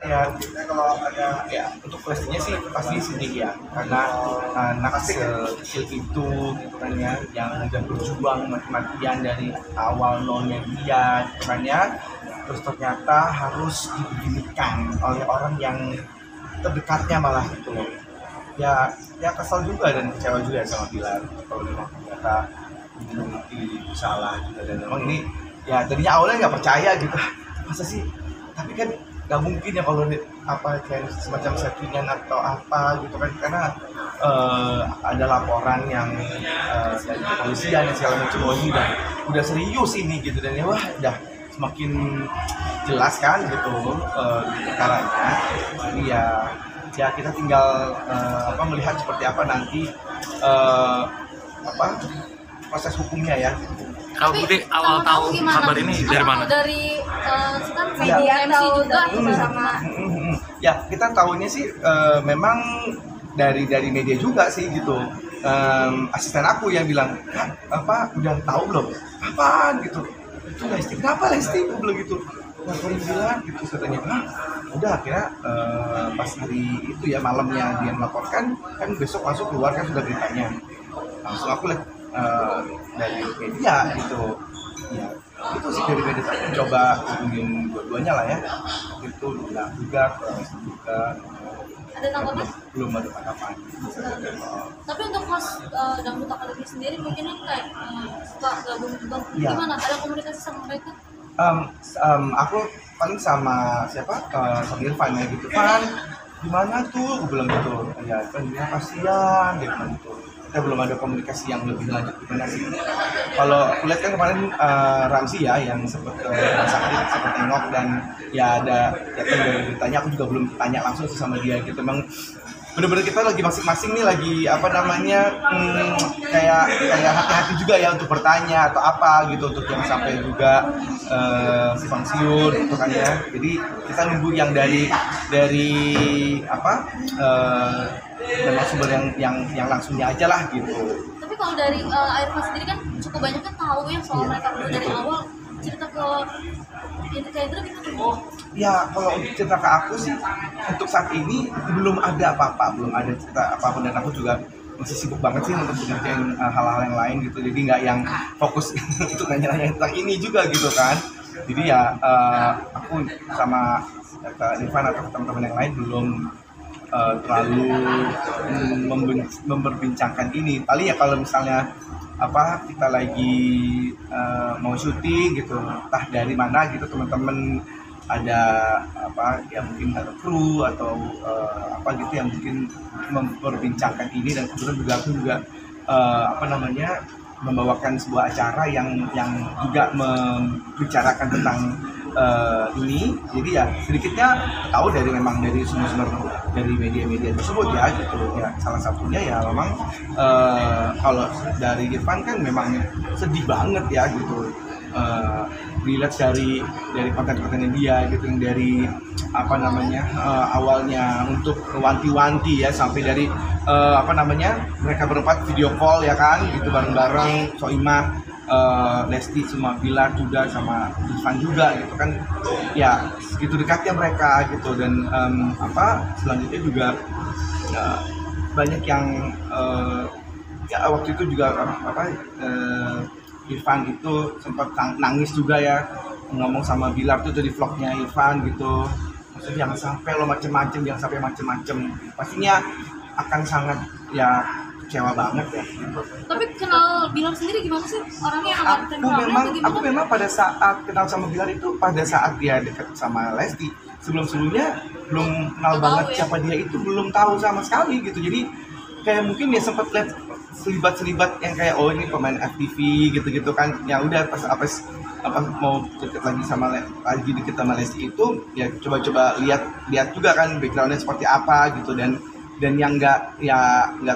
Ya, kita kalau ada ya untuk pastinya sih pasti sedih ya, karena anak sekecil itu gitu kan ya, yang udah berjuang mati-matian dari awal nolnya dia gitu kan ya, terus ternyata harus dibeginikan oleh orang yang terdekatnya malah gitu loh. Ya, ya kesal juga dan kecewa juga sama Bilar kalau memang ternyata terbukti salah juga, dan memang ini ya tadinya awalnya nggak percaya gitu, masa sih, tapi kan nggak mungkin ya kalau apa kayak semacam settingan atau apa gitu kan, karena ada laporan yang dari kepolisian yang segala macam, ini udah serius ini gitu, dan ya wah udah semakin jelas kan gitu perkaranya. Jadi ya kita tinggal melihat seperti apa nanti proses hukumnya ya. Kalau Budi awal tahu kabar ini dari mana? Dari kan media MC juga sama. Ya kita tahunya sih memang dari media juga sih gitu. Asisten aku yang bilang, udah tahu belum? Apaan gitu? Itu Lesti, kenapa Lesti? Aku bilang gitu. Baru bilang gitu katanya, udah akhirnya pas hari itu ya malamnya dia melaporkan, kan besok masuk keluar kan sudah beritanya. Langsung aku lihat dari media gitu, ya itu sih dari media saya coba hubungin dua-duanya lah ya, itu bilang juga Ada tanggapan? belum ada tanggapan. Tapi untuk host Dangdut Akademi sendiri mungkin kayak suka gabung juga, Ya. gimana? Ada komunikasi sama mereka? Aku paling sama siapa? Sama Irfan ya gitu. Pan, gimana tuh? Aku bilang gitu. Ya, kan dia kasihan, dia bilang gitu. Kita belum ada komunikasi yang lebih lanjut gimana sih. Kalau aku lihat kan kemarin Ramzi ya yang sempat rumah sakit, sempat tengok, dan ya ada datang dari beritanya, aku juga belum tanya langsung sih sama dia gitu. Emang bener-bener kita lagi masing-masing nih lagi kayak hati-hati juga ya untuk bertanya atau apa gitu, untuk yang sampai juga simpang siur gitu kan ya. Jadi kita nunggu yang dari memang sumber yang langsungnya aja lah gitu. Tapi kalau dari Irfan sendiri kan cukup banyak kan tahu ya soal mereka berdua dari awal, cerita ke Indra gitu. Ya kalau untuk cerita ke aku sih untuk saat ini belum ada apa-apa, belum ada cerita apapun, dan aku juga masih sibuk banget sih untuk mengerjain hal-hal yang lain gitu, jadi nggak yang fokus untuk nanya-nanya tentang ini juga gitu kan. Jadi ya aku sama Irfan atau teman-teman yang lain belum terlalu memperbincangkan ini. Paling ya kalau misalnya kita lagi mau syuting gitu, entah dari mana gitu teman-teman ada ya mungkin ada kru atau gitu yang mungkin memperbincangkan ini, dan kebetulan juga aku juga membawakan sebuah acara yang juga membicarakan tentang ini. Jadi ya sedikitnya tahu dari sumber-sumber dari media-media tersebut ya gitu ya. Salah satunya ya memang kalau dari Irfan kan memang sedih banget ya gitu, dilihat dari konten-kontennya dia gitu, yang dari awalnya untuk wanti-wanti ya, sampai dari mereka berempat video call ya kan gitu bareng-bareng, Soimah, Lesti, sama Bilar juga, sama Irfan juga gitu kan ya, segitu dekatnya mereka gitu. Dan selanjutnya juga banyak yang ya waktu itu juga Irfan itu sempat nangis juga ya, ngomong sama Bilar tuh dari vlognya Irfan gitu, maksudnya jangan sampai lo macem-macem, jangan sampai macem-macem, pastinya akan sangat ya kecewa banget ya. Tapi kenal Bilar sendiri gimana sih? Orangnya Aku memang pada saat kenal sama Bilar itu pada saat dia dekat sama Lesti. Sebelumnya belum kenal banget siapa dia itu, belum tahu sama sekali gitu. Jadi kayak mungkin dia sempat lihat selibat yang kayak ini pemain FTV gitu-gitu kan. Ya udah pas mau deket lagi deket sama Lesti itu ya coba lihat juga kan backgroundnya seperti apa gitu, dan yang nggak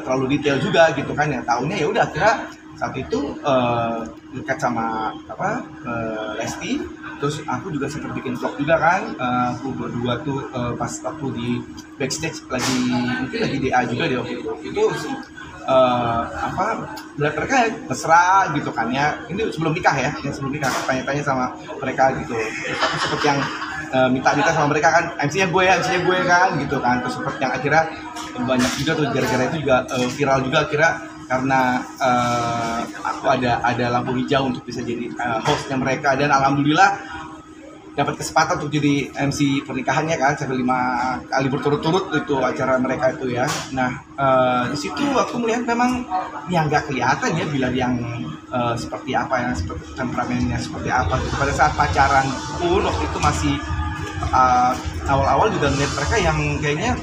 terlalu detail juga gitu kan ya. Taunya ya udah akhirnya saat itu dekat sama Lesti. Terus aku juga sempat bikin vlog juga kan, aku berdua tuh pas waktu di backstage mungkin lagi DA juga deh waktu itu melihat mereka mesra gitu kan ya. Ini sebelum nikah ya, yang sebelum nikah tanya-tanya sama mereka gitu. Terus aku seperti yang minta sama mereka kan, MC-nya gue kan gitu kan. Terus seperti yang akhirnya banyak juga tuh gara-gara itu juga viral juga akhirnya karena aku ada lampu hijau untuk bisa jadi hostnya mereka, dan alhamdulillah dapat kesempatan untuk jadi MC pernikahannya kan, sampai 5 kali berturut-turut itu acara mereka itu ya. Nah di situ aku melihat memang ya nggak kelihatan ya Bilar yang seperti apa, yang seperti temperamennya seperti apa. Pada saat pacaran pun waktu itu masih awal-awal juga melihat mereka yang kayaknya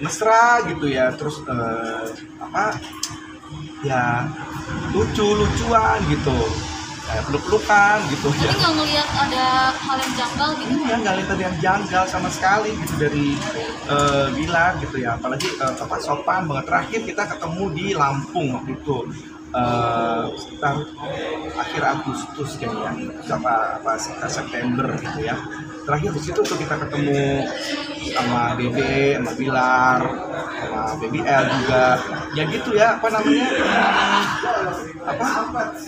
mesra gitu ya, terus ya lucu-lucuan gitu, peluk-pelukan gitu ya. Tapi nggak ngelihat ada hal yang janggal gitu? Iya, nggak lihat ada yang janggal sama sekali gitu dari Bilar gitu ya. Apalagi sopan banget. Terakhir kita ketemu di Lampung waktu itu sekitar akhir Agustus kayaknya, sekitar September gitu ya. Terakhir di situ tuh kita ketemu sama Dede, sama Bilar, sama BBL juga. Ya gitu ya,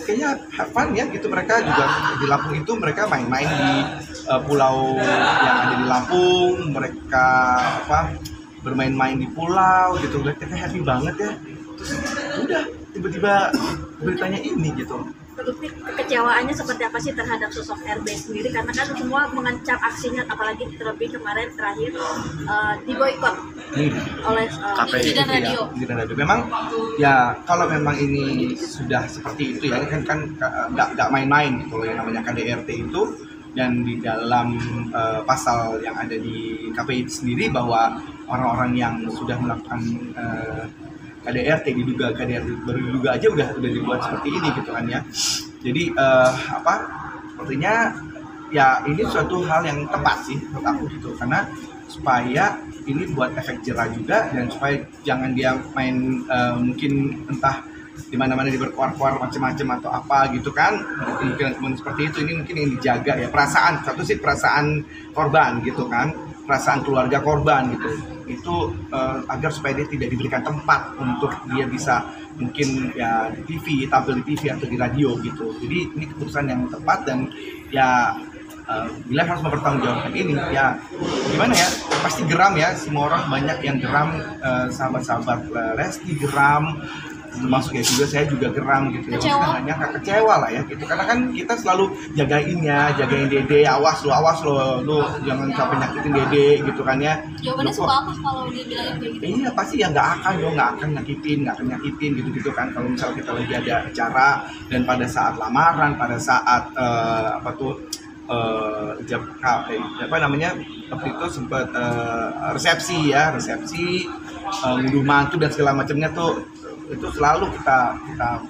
kayaknya have fun ya gitu. Mereka juga di Lampung itu mereka main-main di pulau yang ada di Lampung. Mereka bermain-main di pulau gitu. Kita happy banget ya. Terus udah tiba-tiba beritanya ini gitu. Tapi kekecewaannya seperti apa sih terhadap sosok RB sendiri, karena kan semua mengancam aksinya, apalagi terlebih kemarin terakhir diboikot oleh KPI dan radio. Memang ya kalau memang ini sudah seperti itu ya kan nggak main-main gitu loh yang namanya KDRT itu. Dan di dalam pasal yang ada di KPI itu sendiri bahwa orang-orang yang sudah melakukan KDRT diduga aja udah dibuat seperti ini gitu kan ya. Jadi sepertinya ya ini suatu hal yang tepat sih menurut aku gitu, karena supaya ini buat efek jerah juga, dan supaya jangan dia main mungkin entah di mana-mana dia berkuar-kuar macam-macam atau apa gitu kan. Mungkin seperti itu, ini mungkin yang dijaga ya, perasaan korban gitu kan, perasaan keluarga korban gitu. Itu agar supaya dia tidak diberikan tempat untuk dia bisa mungkin ya di TV, tampil di TV atau di radio gitu. Jadi ini keputusan yang tepat, dan ya Bilar harus mempertanggungjawabkan ini. Ya gimana ya, pasti geram ya, semua orang banyak yang geram, sahabat-sahabat Lesti geram, termasuk ya juga saya juga geram gitu ya. Maksudnya nggak kecewa lah ya gitu, karena kan kita selalu jagain Dede, awas lo jangan sampai nyakitin Dede gitu kan ya. Jawabannya suka apa kalau dia bilang kayak gitu? Iya pasti ya nggak akan nyakitin gitu kalau misalnya kita lagi ada acara, dan pada saat lamaran, pada saat waktu itu sempat resepsi ngunduh mantu dan segala macamnya tuh, itu selalu kita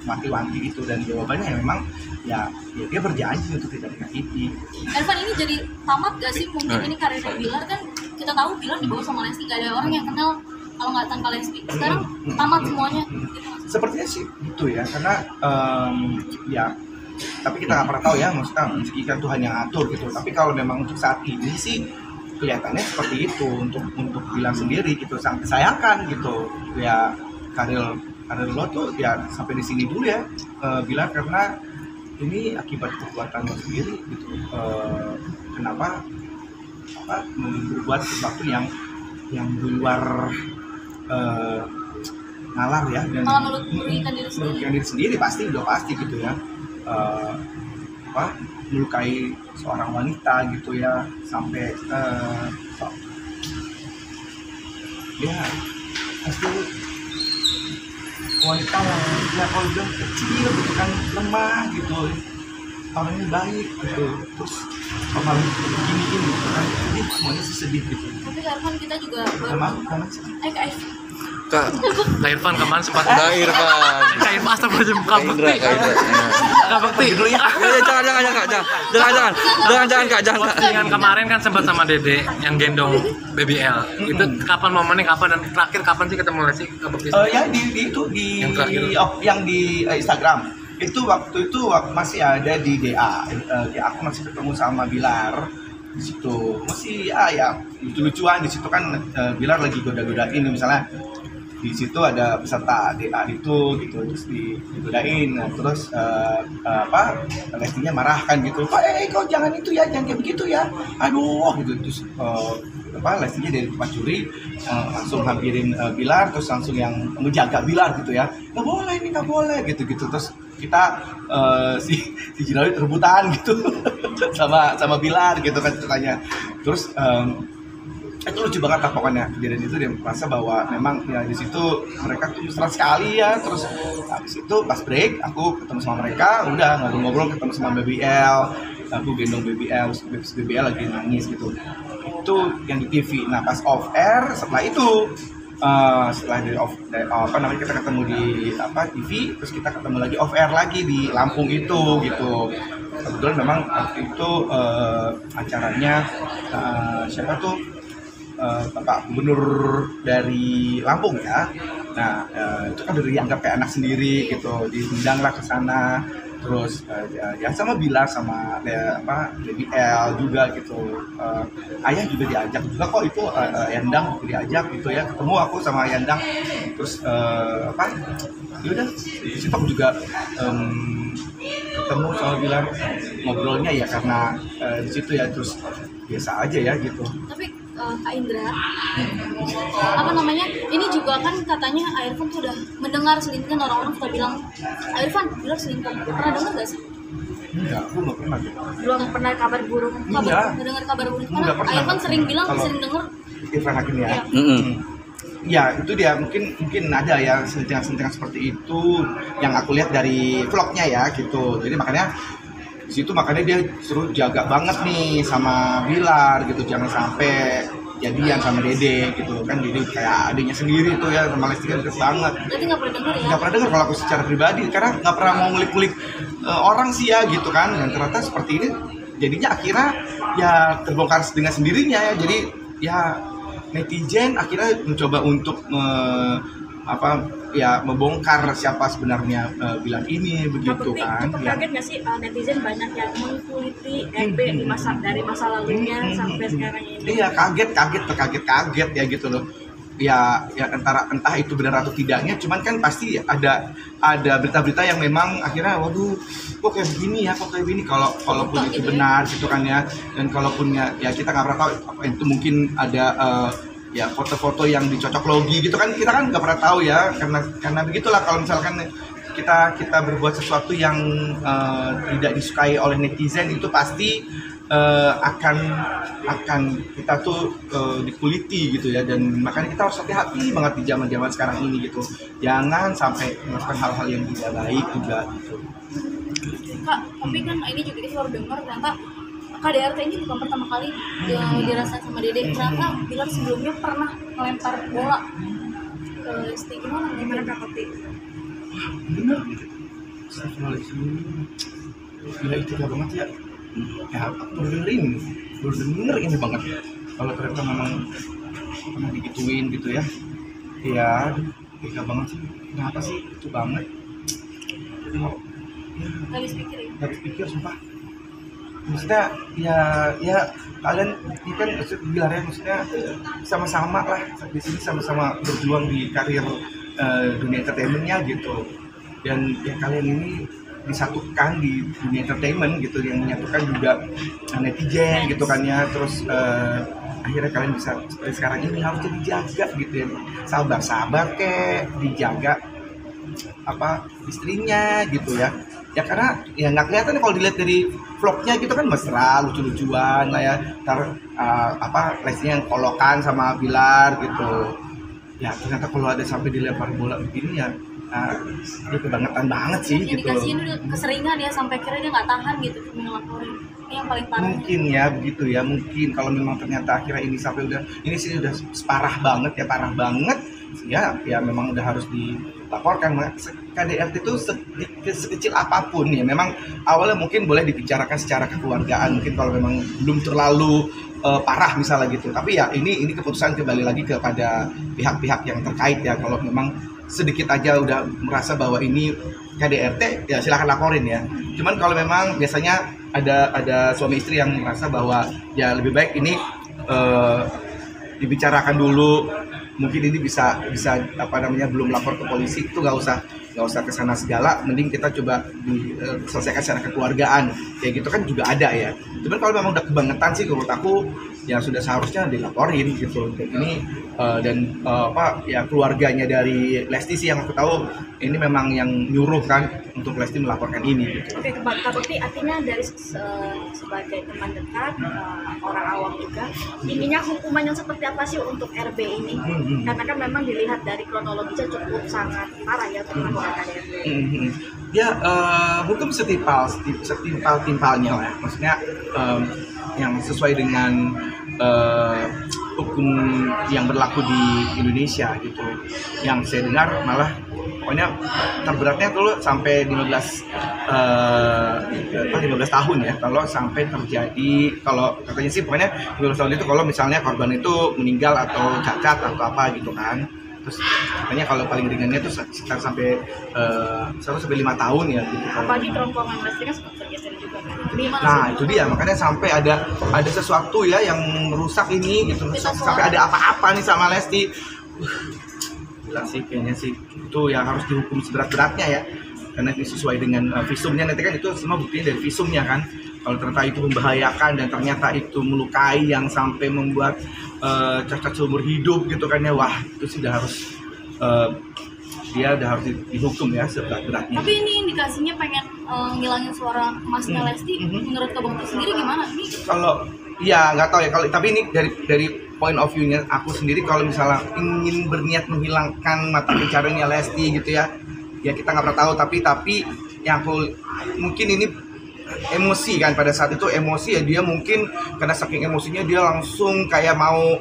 wanti-wanti itu. Dan jawabannya ya memang ya dia berjanji untuk tidak menyakiti. Irfan, ini jadi tamat gak sih mungkin ini karirnya Bilar? Kan kita tahu Bilar dibawa sama Lesti, gak ada orang yang kenal kalau nggak tanpa Lesti. Sekarang tamat semuanya gitu. Sepertinya sih itu ya, karena ya tapi kita nggak pernah tahu ya, maksudnya rezeki kan Tuhan yang atur gitu. Tapi kalau memang untuk saat ini sih kelihatannya seperti itu untuk Bilar sendiri gitu, sangat disayangkan gitu ya. Karir lo tuh ya sampai di sini dulu ya Bilar, karena ini akibat kekuatan lo sendiri gitu. Kenapa berbuat sesuatu yang di luar nalar ya, dan merugikan diri sendiri pasti gitu ya. Melukai seorang wanita gitu ya, sampai ya pasti wanita yang ya kalau bilang kecil gitu kan, lemah gitu, orangnya baik gitu, terus malah giniin gitu kan, jadi semuanya sih sedih gitu. Tapi Irfan, kita juga Kak Irfan kemarin sempat Kak Irfan astagfirullahaladzim, Kak Bekti dulu ya. Jangan Kak. Kemarin kan sempat sama Dede yang gendong BBL. Itu kapan momennya, dan terakhir kapan sih ketemu Lesti, Kak Bekti? Ya yang di Instagram. Itu waktu itu masih ada di DA. Aku masih ketemu sama Bilar di situ. Masih ya lucu-lucuan di situ kan. Bilar lagi goda-godain misalnya. di situ ada peserta DA itu gitu, terus digodain. Nah, terus Lestinya marah kan gitu, Pak kau jangan itu ya, jangan kayak begitu ya, aduh gitu. Terus Lestinya dari tempat juri langsung hampirin Bilar, terus langsung yang menjaga Bilar gitu ya, nggak boleh ini, nggak boleh gitu. Terus kita si Jinawi rebutan gitu sama Bilar gitu kan ceritanya. Terus itu lucu banget lah pokoknya kejadian itu. Dia merasa bahwa memang ya di situ mereka tuh mesra sekali ya. Terus habis itu pas break aku ketemu sama mereka, udah ngobrol-ngobrol, ketemu sama BBL, aku gendong BBL, terus BBL lagi nangis gitu. Itu yang di TV. Nah pas off air setelah itu setelah kita ketemu di TV, terus kita ketemu lagi off air lagi di Lampung itu gitu. Kebetulan memang waktu itu acaranya siapa tuh Bapak Gubernur dari Lampung ya. Nah itu kan udah dianggap kayak anak sendiri gitu, diundang lah ke sana. Terus ya sama Bilar sama BBL juga gitu. Ayah juga diajak juga kok itu, Yandang diajak gitu ya, ketemu aku sama Yandang. Terus yaudah di situ aku juga ketemu sama Bilar, ngobrolnya ya karena di situ ya, terus biasa aja ya gitu. Tapi Kak Indra, ini juga kan katanya Irfan tuh udah mendengar selingkuh, orang-orang suka bilang Irfan Bilar selingkuh. Pernah dengar gak sih? Enggak, aku nggak pernah. Belum pernah kabar burung. Mendengar kabar burung. Karena Irfan sering bilang, sering denger Irfan Hakim ya. Ya. Ya itu dia, mungkin ada ya sentingan-sentingan seperti itu yang aku lihat dari vlognya ya gitu. Jadi makanya di situ dia suruh jaga banget nih sama Bilar gitu, jangan sampai jadian sama Dede gitu kan. Dede kayak adiknya sendiri tuh ya, sama Lesti kan deket banget. Berarti nggak pernah denger ya? Nggak pernah dengar kalau aku secara pribadi, karena nggak pernah mau ngulik-ngulik orang sih ya gitu kan. Dan ternyata seperti ini jadinya akhirnya ya terbongkar dengan sendirinya ya. Jadi ya netizen akhirnya mencoba untuk membongkar siapa sebenarnya Bilar ini begitu kan. Cukup Ya. kaget nggak sih netizen banyak yang mengkuliti RB di dari masa lalunya sampai sekarang ini? Iya, kaget ya gitu loh. Ya entah itu benar atau tidaknya, cuman kan pasti ada berita-berita yang memang akhirnya waduh kok kayak begini ya, kalaupun itu benar gitu kan ya. Dan kalaupun ya kita nggak pernah tahu apa itu, mungkin ada ya foto-foto yang dicocok logi gitu kan, kita kan nggak pernah tahu ya, karena begitulah kalau misalkan kita berbuat sesuatu yang tidak disukai oleh netizen, itu pasti akan kita tuh dikuliti gitu ya. Dan makanya kita harus hati-hati banget di zaman sekarang ini gitu, jangan sampai melakukan hal-hal yang tidak baik juga gitu. Kak, tapi kan ini juga kita baru dengar ternyata KDRT ini bukan pertama kali yang dirasain sama Dede. Ternyata Bilar sebelumnya pernah melempar bola ke Lesti. Gimana Kak Koti? Bener gila, itu gak banget ya. Ya aku baru denger ini banget kalau ternyata memang pernah digituin gitu ya. Iya, gila banget sih. Kenapa sih itu banget? Gak habis pikir ya? Gak habis pikir sumpah. Maksudnya ya kalian ini kan Bilar ya, maksudnya sama-sama lah di sini, sama-sama berjuang di karir dunia entertainmentnya gitu. Dan ya kalian ini disatukan di dunia entertainment gitu, yang menyatukan juga netizen gitu kan ya. Terus akhirnya kalian bisa seperti sekarang ini, harus dijaga gitu ya, sabar kek, dijaga istrinya gitu ya. Ya karena ya nggak kelihatan kalau dilihat dari vlognya gitu kan, mesra, lucu-lucuan lah ya. Lestinya yang kolokan sama Bilar gitu. Ya ternyata kalau ada sampai dilempar bola begini ya, dia kebangetan banget sih gitu. Indikasinya udah keseringan ya, sampai kira dia nggak tahan gitu ngelaporin. Ini yang paling parah. Mungkin ya begitu ya, mungkin kalau memang ternyata akhirnya ini sampai ini sih udah parah banget ya memang udah harus dilaporkan. KDRT itu sekecil apapun ya, memang awalnya mungkin boleh dibicarakan secara kekeluargaan, mungkin kalau memang belum terlalu parah misalnya gitu. Tapi ya ini keputusan kembali lagi kepada pihak-pihak yang terkait ya. Kalau memang sedikit aja udah merasa bahwa ini KDRT ya silakan laporin ya. Cuman kalau memang biasanya ada suami istri yang merasa bahwa ya lebih baik ini dibicarakan dulu mungkin ini bisa apa namanya, belum lapor ke polisi, itu nggak usah ke sana segala, mending kita coba diselesaikan secara kekeluargaan kayak gitu kan juga ada ya. Cuman kalau memang udah kebangetan sih menurut aku ya sudah seharusnya dilaporin gitu. Dan ini apa ya, keluarganya dari Lesti sih yang aku tahu ini memang yang nyuruh kan untuk Lesti melaporkan ini gitu. Oke, Kak Bekti, artinya dari sebagai teman dekat, orang awam juga, intinya hukuman yang seperti apa sih untuk RB ini? Karena kan memang dilihat dari kronologisnya cukup sangat parah ya untuk melakukan KDRT. Ya, hukum setimpal-timpalnya lah. Maksudnya yang sesuai dengan hukum yang berlaku di Indonesia gitu. Yang saya dengar malah pokoknya terberatnya dulu sampai 15 tahun ya, kalau sampai terjadi, kalau katanya sih pokoknya 15 tahun itu kalau misalnya korban itu meninggal atau cacat atau apa gitu kan. Terus katanya kalau paling ringannya itu sekitar sampai 1 sampai 5 tahun ya gitu. Apalagi kerongkongan Lesti kan sempat tergeser juga kan. Nah itu dia, makanya sampai ada sesuatu ya yang merusak ini gitu, sampai ada apa-apa nih sama Lesti. Gila sih, kayaknya sih itu yang harus dihukum seberat-beratnya ya, karena ini sesuai dengan visumnya. Nanti kan itu semua buktinya dari visumnya kan. Kalau ternyata itu membahayakan dan ternyata itu melukai yang sampai membuat cacat seumur hidup gitu kan ya, wah itu sudah harus dia udah harus dihukum ya seberat-beratnya. Tapi ini indikasinya pengen ngilangin suara emasnya Lesti. Menurut Kak Bekti sendiri gimana? Ini Kalau ya nggak tahu ya, kalau tapi ini dari point of view-nya aku sendiri, kalau misalnya ingin berniat menghilangkan mata pencariannya Lesti gitu ya kita nggak pernah tahu, tapi yang aku mungkin ini emosi kan, pada saat itu emosi ya, dia mungkin karena saking emosinya dia langsung kayak mau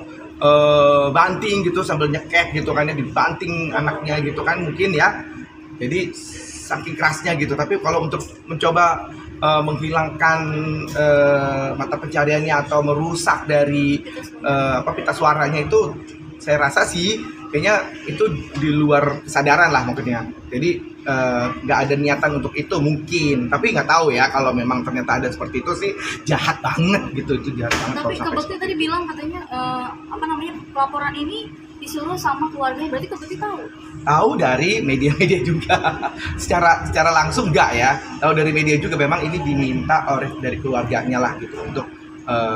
banting gitu sambil nyekek gitu kan ya, dibanting anaknya gitu kan mungkin ya, jadi saking kerasnya gitu. Tapi kalau untuk mencoba menghilangkan mata pencariannya atau merusak dari pita suaranya, itu saya rasa sih kayaknya itu di luar kesadaran lah maksudnya. Jadi nggak ada niatan untuk itu mungkin, tapi nggak tahu ya kalau memang ternyata ada seperti itu sih, jahat banget gitu, itu jahat banget. tapi Kak Bekti tadi bilang katanya pelaporan ini disuruh sama keluarganya, berarti Kak Bekti tahu dari media-media juga. secara langsung enggak ya, tahu dari media juga, memang ini diminta dari keluarganya lah gitu, untuk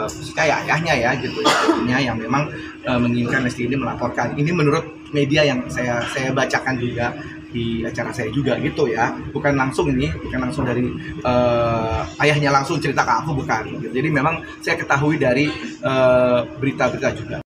khususnya ayahnya ya gitu, yang memang menginginkan Lesti ini melaporkan. Ini menurut media yang saya bacakan juga di acara saya juga gitu ya, bukan langsung dari ayahnya langsung cerita ke aku, bukan gitu. Jadi memang saya ketahui dari berita-berita juga.